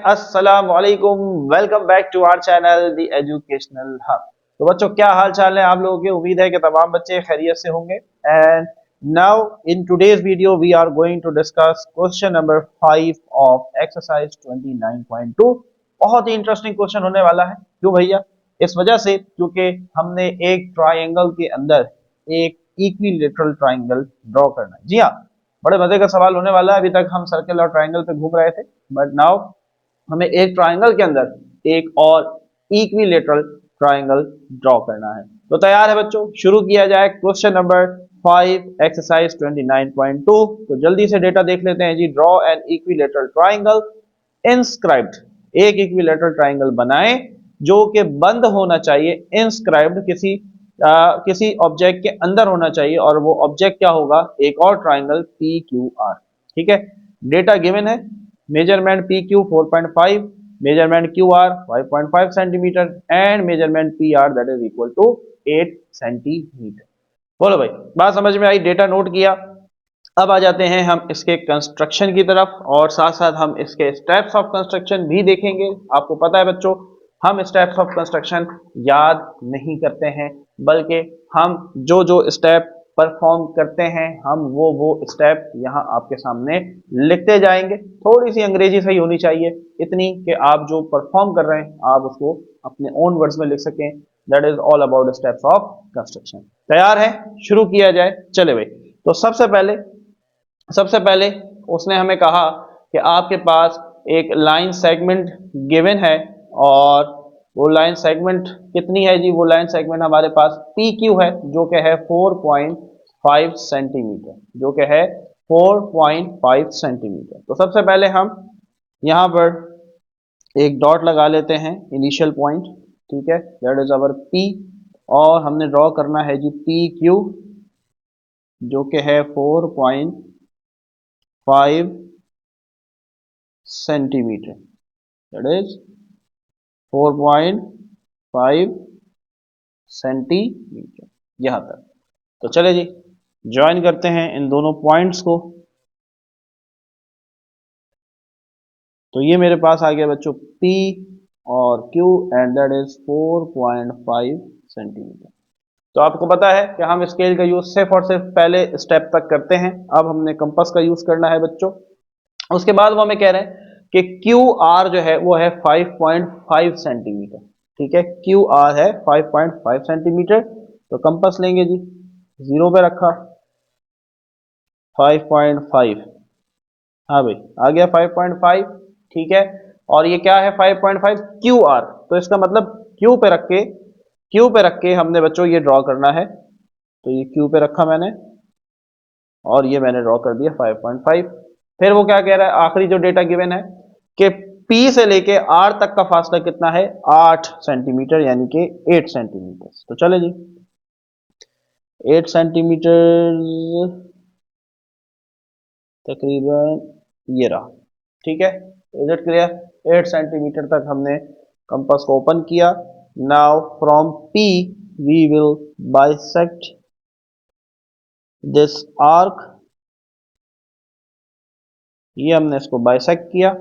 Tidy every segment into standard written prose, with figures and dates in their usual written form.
अस्सलाम वालेकुम। Welcome back to our channel the educational hub. तो बच्चों, क्या हाल चाल है आप लोगों के? उम्मीद है कि तमाम बच्चे खैरियत से होंगे। And now in today's video we are going to discuss question number 5 of exercise 29.2। बहुत ही इंटरेस्टिंग क्वेश्चन होने वाला है। क्यों भैया? इस वजह से क्योंकि हमने एक ट्राइंगल के अंदर एक इक्विलेटरल ट्राइंगल ड्रॉ करना है। जी हाँ, बड़े मजे का सवाल होने वाला है। अभी तक हम सर्कल और ट्राइंगल पे घूम रहे थे, बट नाउ हमें एक ट्राइंगल के अंदर एक और इक्विलेटरल ट्राइंगल ड्रॉ करना है। तो तैयार है बच्चों? शुरू किया जाए क्वेश्चन नंबर 5 एक्सरसाइज 29.2। तो जल्दी से डेटा देख लेते हैं जी। Draw an equilateral triangle inscribed. एक इक्विलेटरल ट्राइंगल बनाएं जो कि बंद होना चाहिए, इंस्क्राइब्ड किसी ऑब्जेक्ट के अंदर होना चाहिए, और वो ऑब्जेक्ट क्या होगा? एक और ट्राइंगल पी क्यू आर। ठीक है, डेटा गिवन है। Measurement P Q 4.5, measurement Q R 5.5 centimetre and measurement P R that is equal to 8 centimetre. बोलो भाई, बात समझ में आई? डेटा नोट किया। अब आ जाते हैं हम इसके कंस्ट्रक्शन की तरफ, और साथ साथ हम इसके स्टेप्स ऑफ कंस्ट्रक्शन भी देखेंगे। आपको पता है बच्चों, हम स्टेप्स ऑफ कंस्ट्रक्शन याद नहीं करते हैं, बल्कि हम जो जो स्टेप परफॉर्म करते हैं हम वो स्टेप यहाँ आपके सामने लिखते जाएंगे। थोड़ी सी अंग्रेजी सही होनी चाहिए, इतनी कि आप जो परफॉर्म कर रहे हैं आप उसको अपने ओन वर्ड्स में लिख सकें। That is all about steps of construction. तैयार है? शुरू किया जाए। चले भाई। तो सबसे पहले उसने हमें कहा कि आपके पास एक लाइन सेगमेंट गिवन है, और वो लाइन सेगमेंट कितनी है जी? वो लाइन सेगमेंट हमारे पास पी क्यू है, जो कि है 4.5 सेंटीमीटर, जो कि है 4.5 सेंटीमीटर। तो सबसे पहले हम यहाँ पर एक डॉट लगा लेते हैं, इनिशियल पॉइंट। ठीक है, दैट इज अवर पी, और हमने ड्रॉ करना है जी पी क्यू, जो कि है 4.5 सेंटीमीटर। दैट इज 4.5 सेंटीमीटर यहां तक। तो चले जी, ज्वाइन करते हैं इन दोनों पॉइंट्स को। तो ये मेरे पास आ गया बच्चों P और Q, and that is 4.5 centimetre. तो आपको पता है कि हम स्केल का यूज सिर्फ और सिर्फ पहले स्टेप तक करते हैं। अब हमने कंपास का यूज करना है बच्चों। उसके बाद वो हमें कह रहे हैं कि क्यू आर जो है वो है 5.5 सेंटीमीटर। ठीक है, क्यू आर है 5.5 सेंटीमीटर। तो कंपास लेंगे जी, जीरो पे रखा, 5.5। हाँ भाई, आ गया 5.5। ठीक है, और ये क्या है? 5.5 क्यू आर। तो इसका मतलब क्यू पे रख के हमने बच्चों ये ड्रॉ करना है। तो ये क्यू पे रखा मैंने, और ये मैंने ड्रॉ कर दिया 5.5। फिर वो क्या कह रहा है? आखिरी जो डेटा गिवन है कि P से लेके R तक का फासला कितना है? 8 सेंटीमीटर, यानी कि 8 सेंटीमीटर। तो चले जी, 8 सेंटीमीटर तकरीबन ये रहा। ठीक है, इज इट क्लियर? 8 सेंटीमीटर तक हमने कंपास को ओपन किया। Now from P we will bisect this arc. ये हमने इसको बाइसेक्ट किया,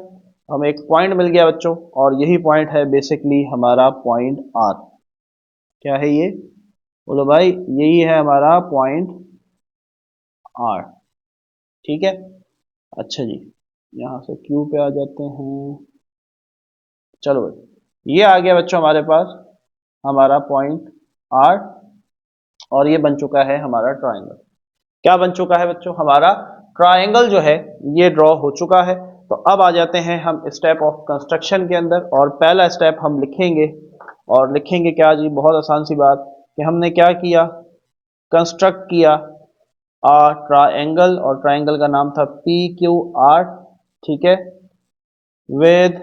हमें एक पॉइंट मिल गया बच्चों, और यही पॉइंट है बेसिकली हमारा पॉइंट आर। क्या है ये? बोलो भाई, यही है हमारा पॉइंट आर। ठीक है, अच्छा जी, यहां से क्यू पे आ जाते हैं। चलो भाई, ये आ गया बच्चों हमारे पास हमारा पॉइंट आर, और ये बन चुका है हमारा ट्राइंगल। क्या बन चुका है बच्चों? हमारा ट्राइंगल जो है ये ड्रॉ हो चुका है। तो अब आ जाते हैं हम स्टेप ऑफ कंस्ट्रक्शन के अंदर, और पहला स्टेप हम लिखेंगे। और लिखेंगे क्या जी? बहुत आसान सी बात, कि हमने क्या किया? कंस्ट्रक्ट किया ट्राइंगल, और ट्राइंगल का नाम था पी क्यू आर। ठीक है, with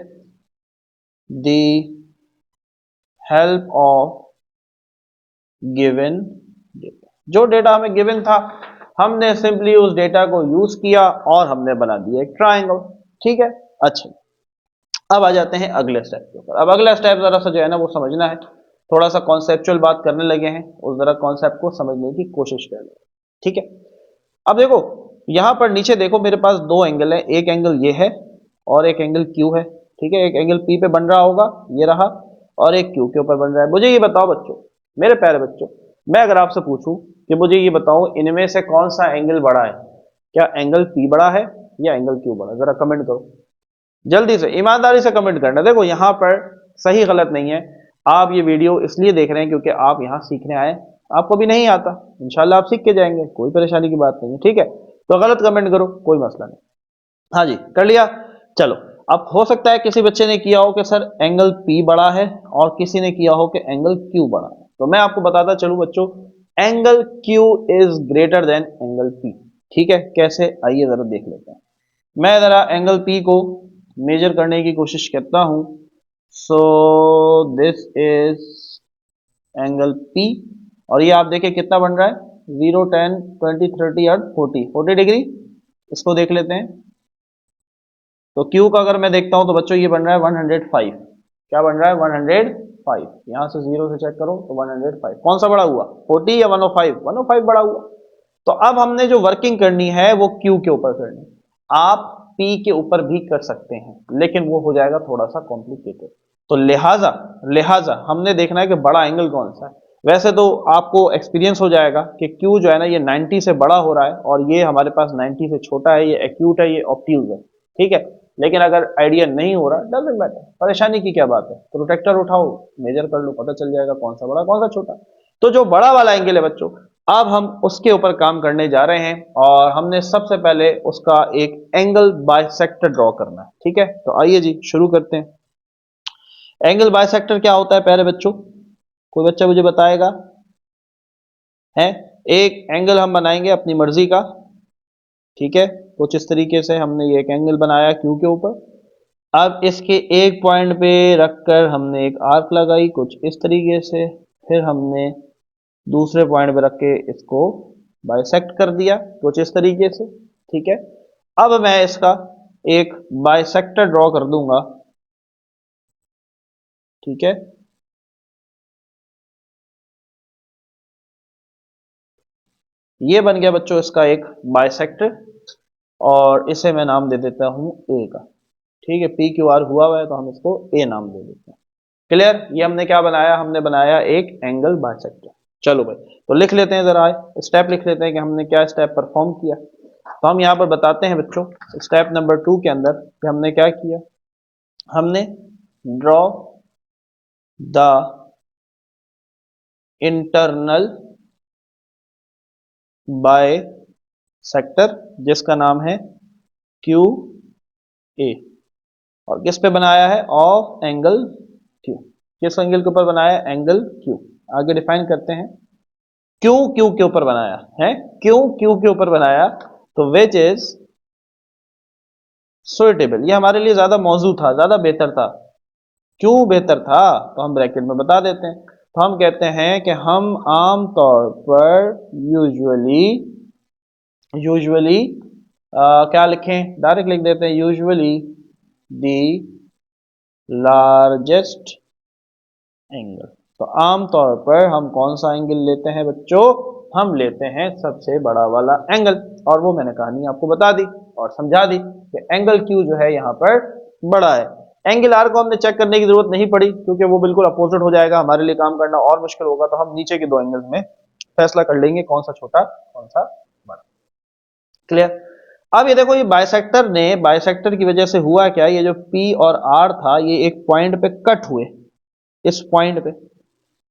the help of given data. जो डेटा हमें गिवन था हमने सिंपली उस डेटा को यूज किया और हमने बना दिया एक ट्राइंगल। ठीक है, अच्छा। अब आ जाते हैं अगले स्टेप के ऊपर। अब अगला स्टेप जरा सा जो है ना वो समझना है। थोड़ा सा कॉन्सेप्चुअल बात करने लगे हैं, उस जरा कॉन्सेप्ट को समझने की कोशिश कर लें। ठीक है, अब देखो यहां पर नीचे देखो, मेरे पास दो एंगल है। एक एंगल ये है और एक एंगल क्यू है। ठीक है, एक एंगल पी पे बन रहा होगा, ये रहा, और एक क्यू के ऊपर बन रहा है। मुझे ये बताओ बच्चों, मेरे प्यारे बच्चों, मैं अगर आपसे पूछूं कि मुझे ये बताओ इनमें से कौन सा एंगल बड़ा है, क्या एंगल पी बड़ा है या एंगल क्यू बड़ा, जरा कमेंट करो जल्दी से, ईमानदारी से कमेंट करना। देखो यहां पर सही गलत नहीं है, आप ये वीडियो इसलिए देख रहे हैं क्योंकि आप यहां सीखने आए, आपको भी नहीं आता, इंशाल्लाह आप सीख के जाएंगे, कोई परेशानी की बात नहीं है, ठीक है। तो गलत कमेंट करो, कोई मसला नहीं। हाँ जी, कर लिया। चलो, अब हो सकता है किसी बच्चे ने किया हो कि सर एंगल पी बड़ा है, और किसी ने किया हो कि एंगल क्यू बड़ा है। तो मैं आपको बताता चलूं बच्चों, angle Q is greater than angle P. ठीक है, कैसे, आइए जरा देख लेते हैं। मैं जरा एंगल पी को मेजर करने की कोशिश करता हूं। So this is angle P, और ये आप देखिए कितना बन रहा है, 0, 10, 20, 30 और 40 डिग्री। इसको देख लेते हैं। तो Q का अगर मैं देखता हूं तो बच्चों ये बन रहा है 105। क्या बन रहा है, 105। यहां से 0 से चेक करो तो 105 कौन सा बड़ा हुआ, 40 या 105, 105 बड़ा हुआ। तो अब हमने जो वर्किंग करनी है वो Q के ऊपर करनी है। आप P के ऊपर भी कर सकते हैं, लेकिन वो हो जाएगा थोड़ा सा कॉम्प्लिकेटेड। तो लिहाजा लिहाजा हमने देखना है कि बड़ा एंगल कौन सा है। वैसे तो आपको एक्सपीरियंस हो जाएगा कि Q जो है ना, ये 90 से बड़ा हो रहा है, और ये हमारे पास 90 से छोटा है, ये एक्यूट है, ये ऑब्ट्यूज है, ठीक है। लेकिन अगर आइडिया नहीं हो रहा, डजंट मैटर, परेशानी की क्या बात है, प्रोटेक्टर उठाओ, मेजर कर लो, पता चल जाएगा कौन सा बड़ा कौन सा छोटा। तो जो बड़ा वाला एंगल है बच्चों, अब हम उसके ऊपर काम करने जा रहे हैं, और हमने सबसे पहले उसका एक एंगल बाइसेक्टर ड्रॉ करना है, ठीक है। तो आइए जी शुरू करते हैं। एंगल बाइसेक्टर क्या होता है प्यारे बच्चों, कोई बच्चा मुझे बताएगा, है एक एंगल हम बनाएंगे अपनी मर्जी का, ठीक है। कुछ इस तरीके से हमने ये एक एंगल बनाया क्यू के ऊपर। अब इसके एक पॉइंट पे रखकर हमने एक आर्क लगाई कुछ इस तरीके से, फिर हमने दूसरे पॉइंट पे रख के इसको बाइसेक्ट कर दिया कुछ इस तरीके से, ठीक है। अब मैं इसका एक बाइसेक्टर ड्रॉ कर दूंगा, ठीक है। ये बन गया बच्चों इसका एक बाइसेक्टर, और इसे मैं नाम दे देता हूं ए का, ठीक है। पी क्यू आर हुआ है तो हम इसको ए नाम दे देते हैं। क्लियर, ये हमने क्या बनाया, हमने बनाया एक एंगल बाइसेक्टर। चलो भाई, तो लिख लेते हैं जरा, स्टेप लिख लेते हैं कि हमने क्या स्टेप परफॉर्म किया। तो हम यहां पर बताते हैं बच्चों, स्टेप नंबर 2 के अंदर कि हमने क्या किया, हमने draw the internal by sector, जिसका नाम है क्यू ए, और किस पे बनाया है, ऑफ एंगल क्यू। किस एंगल के ऊपर बनाया है, एंगल क्यू। आगे डिफाइन करते हैं, क्यों क्यू के ऊपर बनाया है, क्यों क्यू के ऊपर बनाया, तो विच इज सुइटेबल, ये हमारे लिए ज्यादा मौजू था, ज्यादा बेहतर था। क्यों बेहतर था, तो हम ब्रैकेट में बता देते हैं। तो हम कहते हैं कि हम आम तौर पर यूजुअली यूजुअली क्या लिखें, डायरेक्ट लिख देते हैं, यूजुअली दी लार्जेस्ट एंगल। तो आम तौर पर हम कौन सा एंगल लेते हैं बच्चों, हम लेते हैं सबसे बड़ा वाला एंगल, और वो मैंने कहानी आपको बता दी और समझा दी कि एंगल क्यू जो है यहाँ पर बड़ा है। एंगल आर को हमने चेक करने की जरूरत नहीं पड़ी, क्योंकि वो बिल्कुल अपोजिट हो जाएगा, हमारे लिए काम करना और मुश्किल होगा। तो हम नीचे के दो एंगल्स में फैसला कर लेंगे कौन सा छोटा कौन सा बड़ा। क्लियर। अब ये देखो, ये बाइसेक्टर ने, बाइसेक्टर की वजह से हुआ क्या, ये जो पी और आर था ये एक पॉइंट पे कट हुए, इस पॉइंट पे।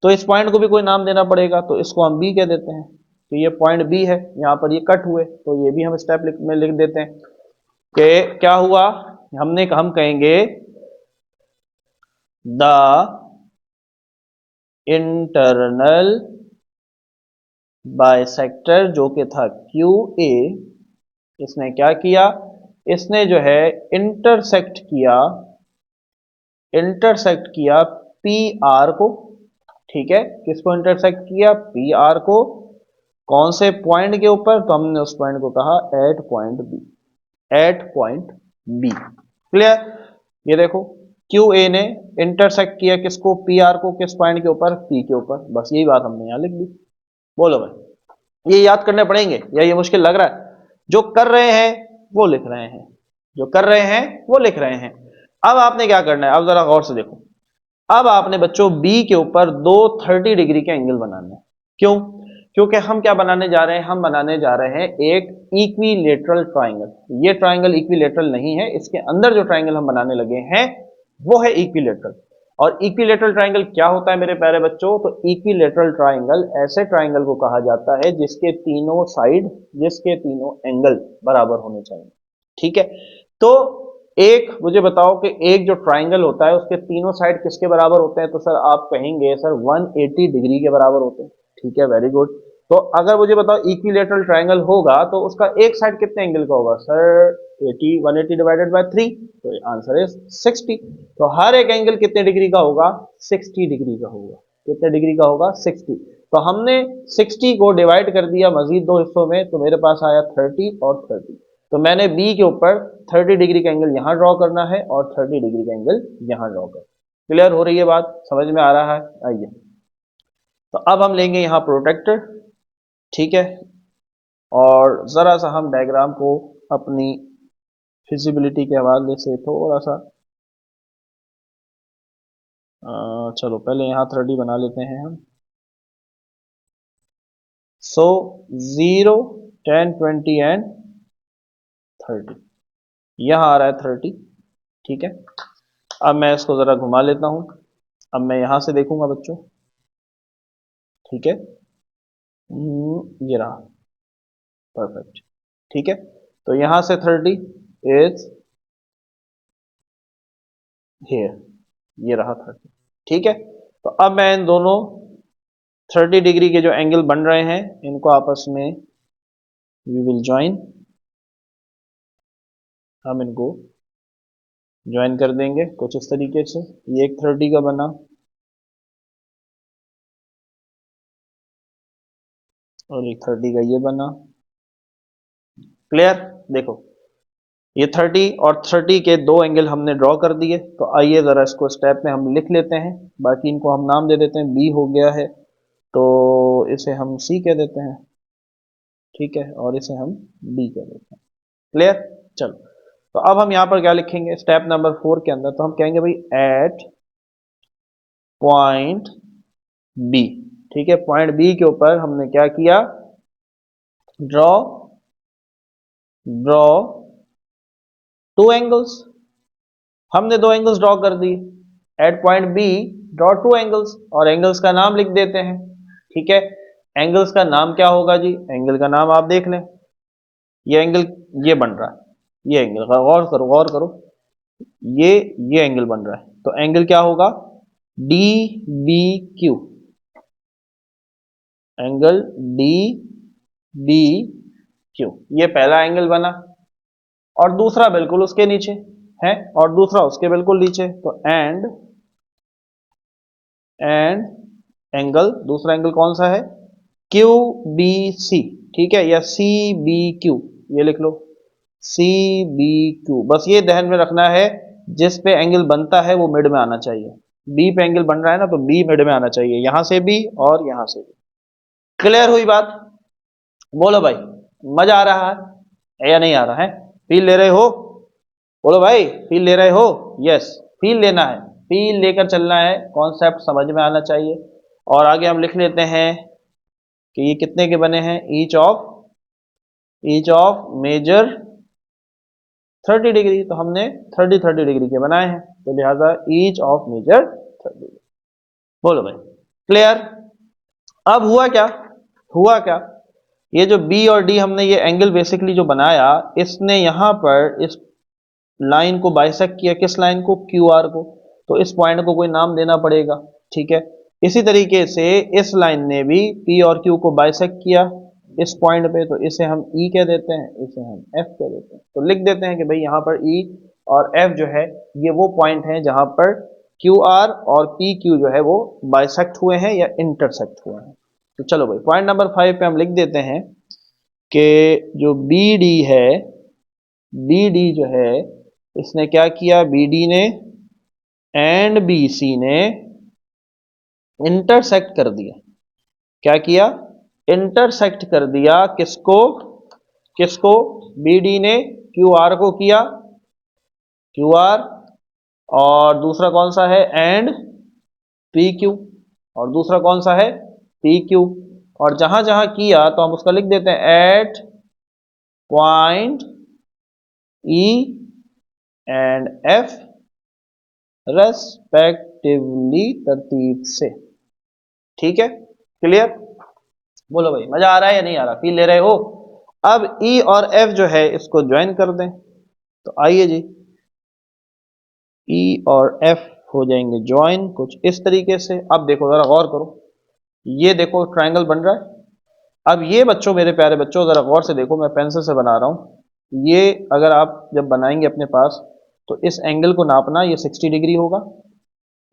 तो इस पॉइंट को भी कोई नाम देना पड़ेगा, तो इसको हम बी कह देते हैं कि ये पॉइंट बी है, यहां पर ये कट हुए, तो ये भी हम स्टेप में लिख देते हैं कि क्या हुआ, हम कहेंगे द इंटरनल बाइसेक्टर, जो कि था क्यू ए, इसने क्या किया, इसने जो है इंटरसेक्ट किया पी आर को, ठीक है। किसको इंटरसेक्ट किया, पी आर को, कौन से पॉइंट के ऊपर, तो हमने उस पॉइंट को कहा at point B, at point B. Clear. ये देखो, क्यू ए ने इंटरसेक्ट किया किसको, पी आर को, किस पॉइंट के ऊपर, पी के ऊपर। बस यही बात हमने यहां लिख दी। बोलो भाई, ये याद करने पड़ेंगे या ये मुश्किल लग रहा है, जो कर रहे हैं वो लिख रहे हैं, जो कर रहे हैं वो लिख रहे हैं। अब आपने क्या करना है, अब जरा गौर से देखो। अब आपने बच्चों बी के ऊपर दो 30 डिग्री के एंगल बनाने हैं। क्यों? क्योंकि हम क्या बनाने जा रहे हैं, हम बनाने जा रहे हैं एक इक्विलेटरल ट्राइंगल। ये ट्राइंगल इक्विलेटरल नहीं है, इसके अंदर जो ट्राइंगल हम बनाने लगे हैं वो है इक्विलेटरल। और इक्विलेटरल ट्राइंगल क्या होता है मेरे प्यारे बच्चों? तो इक्विलेटरल ट्राइंगल ऐसे ट्राइंगल को कहा जाता है जिसके तीनों साइड, जिसके तीनों एंगल बराबर होने चाहिए। ठीक है, तो एक मुझे बताओ कि एक जो ट्राइंगल होता है उसके तीनों साइड किसके बराबर होते हैं? तो सर आप कहेंगे सर 180 डिग्री के बराबर होते हैं। ठीक है, वेरी गुड। तो अगर मुझे बताओ इक्विलेटरल ट्राइंगल होगा तो उसका एक साइड कितने एंगल का होगा? सर 80, 180 डिवाइडेड बाय 3, तो आंसर इज 60। तो हर एक एंगल कितने डिग्री का होगा? 60 डिग्री का होगा। कितने डिग्री का होगा? 60। तो हमने 60 को डिवाइड कर दिया मजीद दो हिस्सों में, तो मेरे पास आया 30 और 30। तो मैंने बी के ऊपर 30 डिग्री का एंगल यहां ड्रॉ करना है और 30 डिग्री का एंगल यहां ड्रॉ करना। क्लियर हो रही है बात? समझ में आ रहा है? आइए, तो अब हम लेंगे यहां प्रोटेक्टर। ठीक है, और जरा सा हम डायग्राम को अपनी फिजिबिलिटी के हवाले से थोड़ा सा चलो पहले यहां 30 बना लेते हैं हम। सो 0, 10, 20 एंड 30, यहां आ रहा है 30। ठीक है, अब मैं इसको जरा घुमा लेता हूं। अब मैं यहां से देखूंगा बच्चों। ठीक है, ये रहा, परफेक्ट। ठीक है, तो यहां से 30 इज हेयर, ये रहा 30। ठीक है, तो अब मैं इन दोनों 30 डिग्री के जो एंगल बन रहे हैं इनको आपस में वी विल ज्वाइन, हम इनको ज्वाइन कर देंगे कुछ इस तरीके से। ये एक 30 का बना और एक 30 का ये बना। क्लियर? देखो, ये 30 और 30 के दो एंगल हमने ड्रॉ कर दिए। तो आइए जरा इसको स्टेप में हम लिख लेते हैं। बाकी इनको हम नाम दे देते हैं, बी हो गया है तो इसे हम सी कह देते हैं। ठीक है, और इसे हम डी कह देते हैं। क्लियर? चलो, तो अब हम यहां पर क्या लिखेंगे स्टेप नंबर 4 के अंदर? तो हम कहेंगे भाई एट पॉइंट बी। ठीक है, पॉइंट बी के ऊपर हमने क्या किया? Draw draw two angles. हमने दो एंगल्स ड्रॉ कर दिए at point B. Draw two angles, और एंगल्स का नाम लिख देते हैं। ठीक है, एंगल्स का नाम क्या होगा जी? एंगल का नाम आप देख लें। ये एंगल ये बन रहा है, ये एंगल गौर करो, गौर करो, ये ये एंगल बन रहा है। तो एंगल क्या होगा? D B Q. Angle D B Q, ये पहला एंगल बना। और दूसरा बिल्कुल उसके नीचे है, और दूसरा उसके बिल्कुल नीचे। तो एंड एंगल, दूसरा एंगल कौन सा है? Q B C. ठीक है, या सी बी क्यू, ये लिख लो, सी बी क्यू। बस ये ध्यान में रखना है, जिस पे एंगल बनता है वो मिड में आना चाहिए। बी पे एंगल बन रहा है ना, तो बी मिड में आना चाहिए, यहां से भी और यहां से भी। क्लियर हुई बात? बोलो भाई, मजा आ रहा है या नहीं आ रहा है? फील ले रहे हो? बोलो भाई, फील ले रहे हो? यस, फील लेना है, फील लेकर चलना है, कॉन्सेप्ट समझ में आना चाहिए। और आगे हम लिख लेते हैं कि ये कितने के बने हैं? Each of measure 30 degree. तो हमने 30 डिग्री के बनाए हैं, तो लिहाजा ईच ऑफ मेजर 30। बोलो भाई, क्लियर? अब हुआ क्या? हुआ क्या? ये जो बी और डी हमने ये एंगल बेसिकली जो बनाया, इसने यहां पर इस लाइन को बाइसेक्ट किया। किस लाइन को? क्यू आर को। तो इस पॉइंट को कोई नाम देना पड़ेगा। ठीक है, इसी तरीके से इस लाइन ने भी पी और क्यू को बाइसेक्ट किया इस पॉइंट पे, तो इसे हम ई कह देते हैं, इसे हम एफ कह देते हैं। तो लिख देते हैं कि भाई यहां पर ई और एफ जो है ये वो पॉइंट है जहां पर क्यू आर और पी क्यू जो है वो बाइसेक्ट हुए हैं या इंटरसेक्ट हुए हैं। तो चलो भाई, पॉइंट नंबर 5 पे हम लिख देते हैं कि जो बी डी है, बी डी जो है इसने क्या किया? बी डी ने एंड बी सी ने इंटरसेक्ट कर दिया। क्या किया? इंटरसेक्ट कर दिया। किसको? किसको? बी डी ने क्यू आर को किया, क्यू आर और दूसरा कौन सा है एंड पी क्यू, और दूसरा कौन सा है पी क्यू। और जहां जहां किया तो हम उसका लिख देते हैं at point E and F respectively, तरतीब से। ठीक है, क्लियर? बोलो भाई, मजा आ रहा है या नहीं आ रहा, फील ले रहे हो? अब ई और एफ जो है इसको ज्वाइन कर दें, तो आइए जी, ई और एफ हो जाएंगे ज्वाइन कुछ इस तरीके से। अब देखो जरा गौर करो, ये देखो ट्रायंगल बन रहा है। अब ये बच्चों, मेरे प्यारे बच्चों, जरा गौर से देखो, मैं पेंसिल से बना रहा हूं। ये अगर आप जब बनाएंगे अपने पास, तो इस एंगल को नापना, ये 60 डिग्री होगा।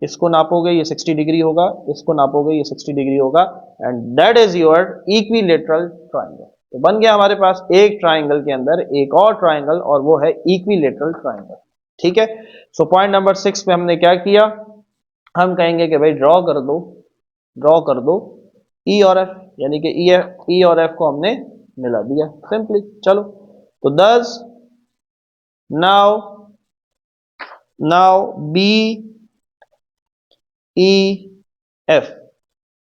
इसको नापोगे ये 60 डिग्री होगा, इसको नापोगे ये 60 डिग्री होगा, and that is your equilateral triangle. तो बन गया हमारे पास एक ट्राइंगल के अंदर एक और ट्राइंगल, और वो है इक्विलेटरल ट्राइंगल। ठीक है, सो पॉइंट नंबर 6 पे हमने क्या किया, हम कहेंगे कि भाई ड्रॉ कर दो ई और एफ, यानी कि ई और एफ को हमने मिला दिया सिंपली। चलो, तो thus now now B E F,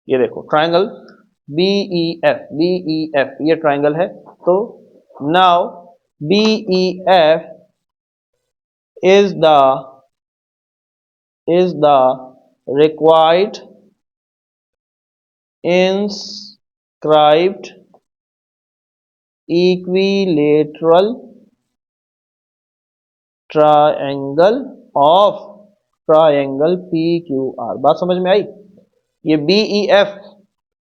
ये देखो ट्राइंगल बी ई एफ ये ट्राइंगल है। तो now B E F is the required inscribed equilateral triangle of triangle P Q R. बात समझ में आई? ये बी ई एफ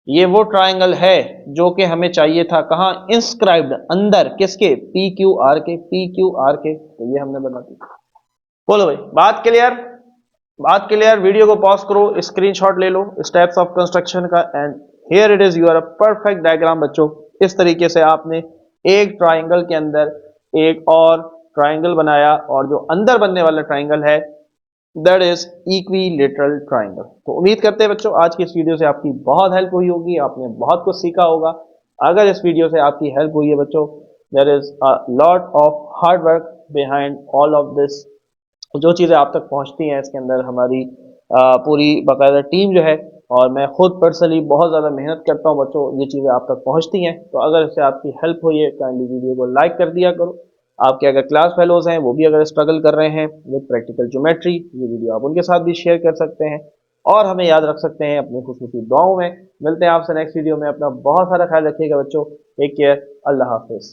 ये वो ट्रायंगल है जो कि हमें चाहिए था, कहां? इंस्क्राइब्ड, अंदर, किसके? पी क्यू आर के, पी क्यू आर के। तो ये हमने बना दी। बोलो भाई, बात क्लियर? बात क्लियर? वीडियो को पॉज करो, स्क्रीनशॉट ले लो स्टेप्स ऑफ कंस्ट्रक्शन का, and here it is your perfect diagram. बच्चों, इस तरीके से आपने एक ट्राइंगल के अंदर एक और ट्राइंगल बनाया, और जो अंदर बनने वाला ट्राइंगल है दैट इज इक्विलेटरल ट्राइंगल। तो उम्मीद करते हैं बच्चों आज की इस वीडियो से आपकी बहुत हेल्प हुई होगी, आपने बहुत कुछ सीखा होगा। अगर इस वीडियो से आपकी हेल्प हुई है बच्चों, there is a lot of hard work behind all of this. जो चीज़ें आप तक पहुंचती हैं इसके अंदर हमारी पूरी बाकायदा टीम जो है, और मैं खुद पर्सनली बहुत ज़्यादा मेहनत करता हूं बच्चों, ये चीज़ें आप तक पहुंचती हैं। तो अगर इससे आपकी हेल्प हुई है, काइंडली वीडियो को लाइक कर दिया करो। आपके अगर क्लास फेलोज हैं, वो भी अगर स्ट्रगल कर रहे हैं विद प्रैक्टिकल ज्योमेट्री, ये वीडियो आप उनके साथ भी शेयर कर सकते हैं, और हमें याद रख सकते हैं अपनी खुशनुसी दुआओं में। मिलते हैं आपसे नेक्स्ट वीडियो में। अपना बहुत सारा ख्याल रखिएगा बच्चों, टेक केयर, अल्लाह हाफिज।